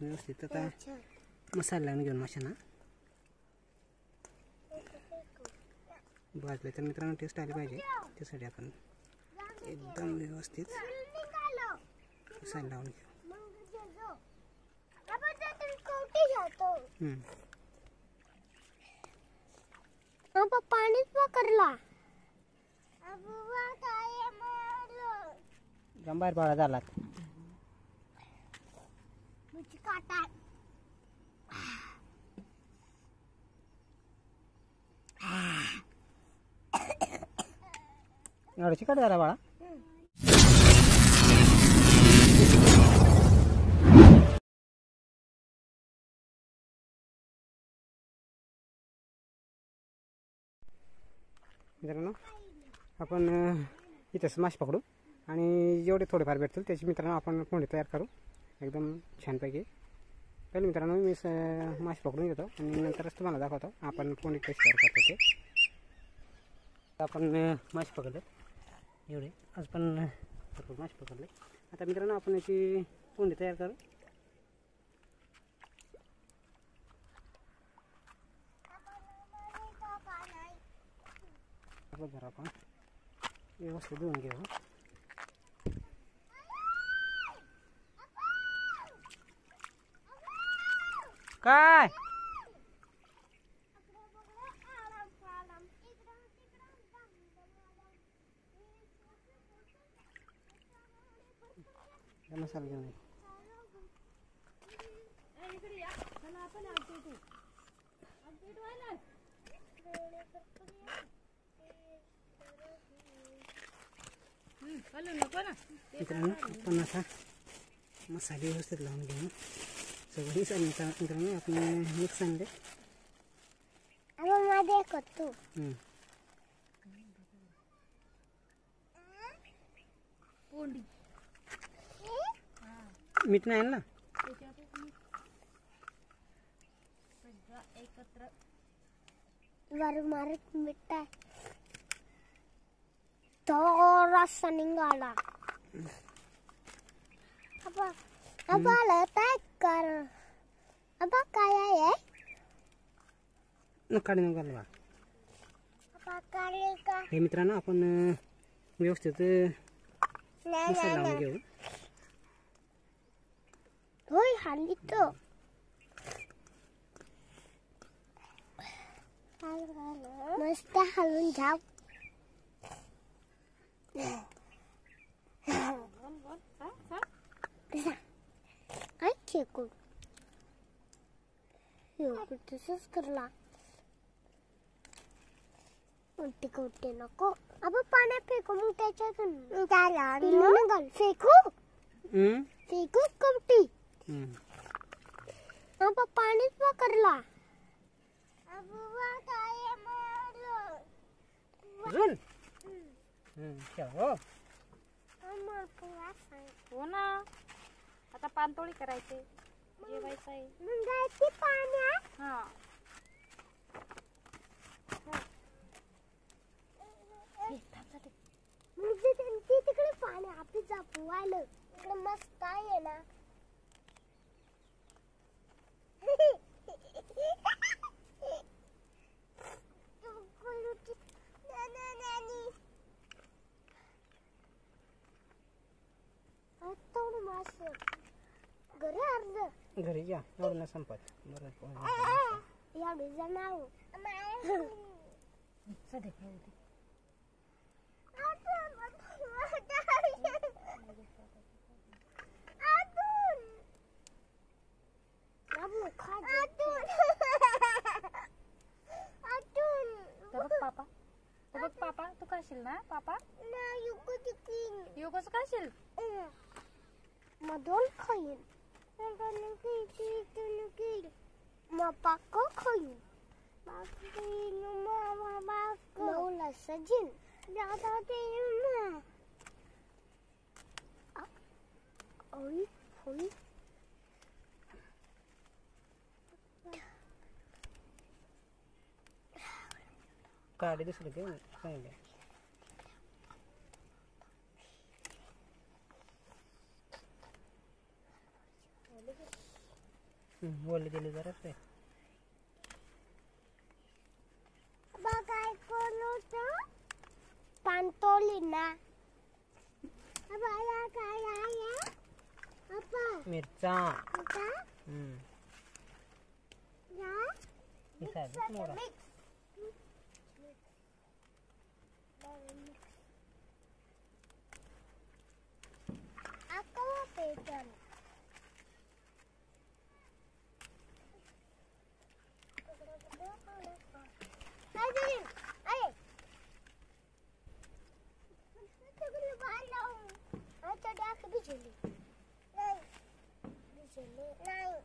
व्यवस्थित आता मसाला लावून घेऊन माशांना भाजले तर मित्रांनो टेस्ट आली पाहिजे त्यासाठी आपण एकदम व्यवस्थित मसाला लावून घेऊ. पाणीच पकडला बाहेर पाडा झाला काटा एवढा चिकट झाला बाळा. मित्रांनो आपण इथंच मासे पकडू आणि जेवढे थोडेफार भेटतील त्याची मित्रांनो आपण पोंडी तयार करू एकदम छानपैकी. पहिले मित्रांनो मी मासे पकडून घेतो आणि नंतरच तुम्हाला दाखवतो आपण पोंडी कशी तयार करतो ते. आपण मासे पकडले एवढे आज पण भरपूर मासे पकडले. आता मित्रांनो आपण याची पोंडी तयार करू. जरा आपण व्यवस्थित धुवून घेऊ. काय मसाला घेऊन मित्रांनो आपण आता मसाले व्यवस्थित लावून घेऊ. सगळी मित्रांनो आपण मिक्स आणले मीठ नाही ना मारत मिठा थोडासा निघाला. आला काय कर आता काय आहे काढी निघाला हे मित्रांनो आपण व्यवस्थित मसाला लावून घेऊ. होय हल्ली तो मस्त हलून जाऊ. काय फेकून तसंच करला उलटी कोटे नको. अब पाण्यात फेकू मग त्याच्यातून फेकू फेकू कवटी अब पाणीच पकडला. हो ना आता पानतोळी करायचे जेवायचं आहे. हा म्हणजे त्यांची तिकडे पाणी आपली जापवायला इकडे मस्त आहे ना. घरी या एवढं संपत एवढे जनाव पापा पापा तू खाशील ना पापा योगच खाशील मधून खाईन मग पाको खाईन मौला सजिन ज्यादा देना ओई ओई काढे दुसरं घेऊन सांगितलं. बोलले दिले जरा ते काय करू पांतोली ना काय आहे मिरचा आता या इथं आहे मोडा Aku pegang. Ayo, ayo. Kita balau. Ada dah ke bijuli. Naik. Bijuli naik.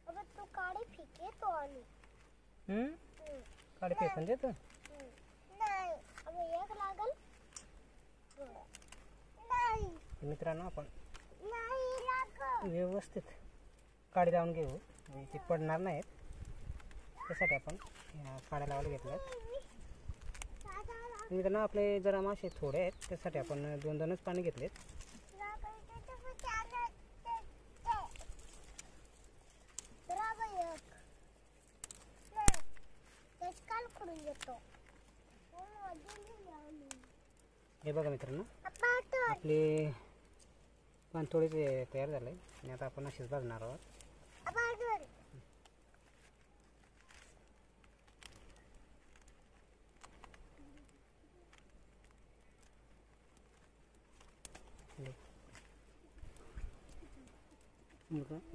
अब तू काढ़े फीके तो आलू. काढे फेकून देतो नाही. अब एक लागल. नाही. मित्रांनो आपण नाही लागल. व्यवस्थित काडी लावून घेऊ म्हणजे ते पडणार नाहीत त्यासाठी आपण काड्या लावायला घेतल्यात मित्रांनो आपले जरा मासे थोडे आहेत त्यासाठी आपण 2-2च पाणी घेतलेत हे बघा मित्रांनो आपले पाणथोडीचे तयार झाले आणि आता आपण असेच भाजणार आहोत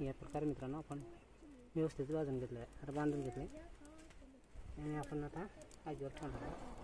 या प्रकारे मित्रांनो आपण व्यवस्थित भाजून घेतलं आहे आता बांधून घेतले आणि आपण आता आजीवर ठेवणार आहोत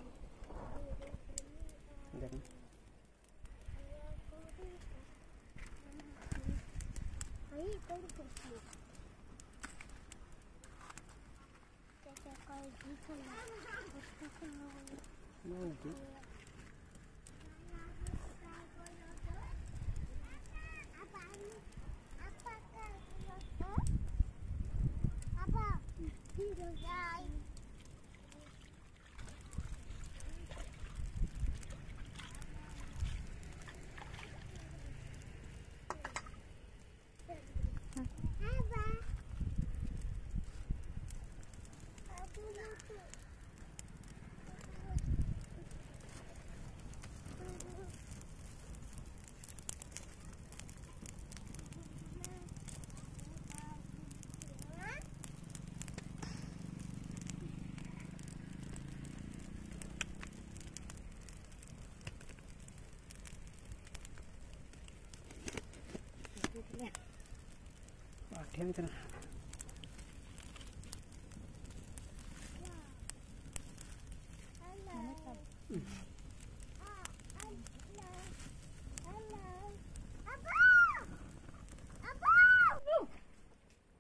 ठेव मित्रांनो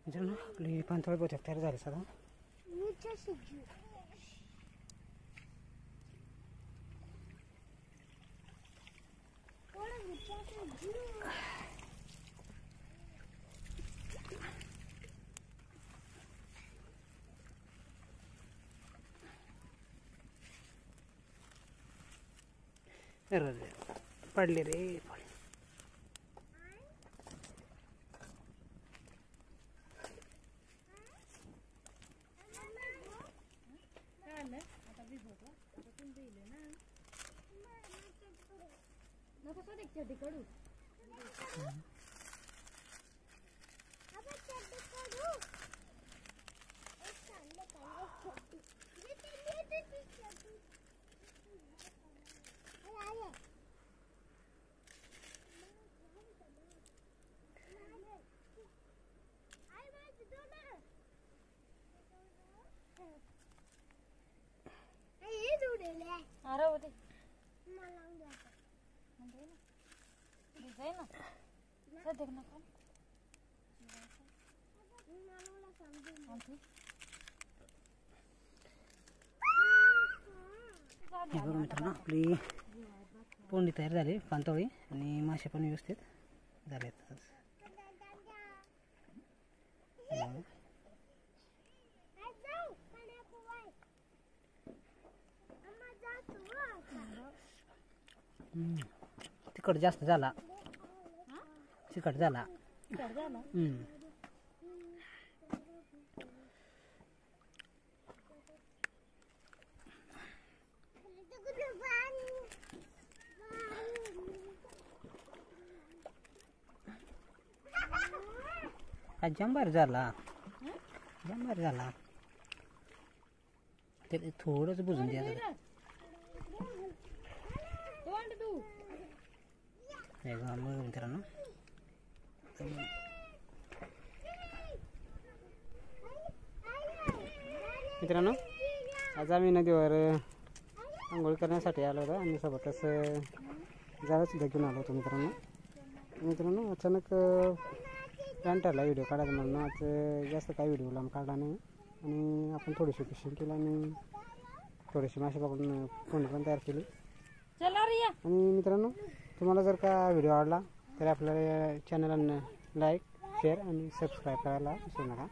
मित्रांनो आपली पाणथोडी बहुतेक तयार झाली सगळं पडले रे अरे होते डिझाईन सध्या नका हे बघा मित्रांनो आपली पोंडी तयार झाली पाणतोळी आणि मासे पण व्यवस्थित झालेत तिखट जास्त झाला चिकट झाला हा जंबार झाला जंबार झाला ते थोडंच बुजून द्या हे बघा मित्रांनो मित्रांनो आज आम्ही नदीवर आंघोळ करण्यासाठी आलो होतो आणि सोबतच जाळं सुद्धा घेऊन आलो होतो मित्रांनो अचानक प्लॅन ठरला व्हिडिओ काढायचा म्हणून आज जास्त काही व्हिडिओ लांब काढला नाही आणि आपण थोडीशी फिशिंग केलं आणि थोडेसे मासे पकडून फोन पण तयार केली आणि मित्रांनो तुम्हाला जर का व्हिडिओ आवडला तर आपल्या चॅनलला लाईक शेअर आणि सबस्क्राईब करायला विसरू नका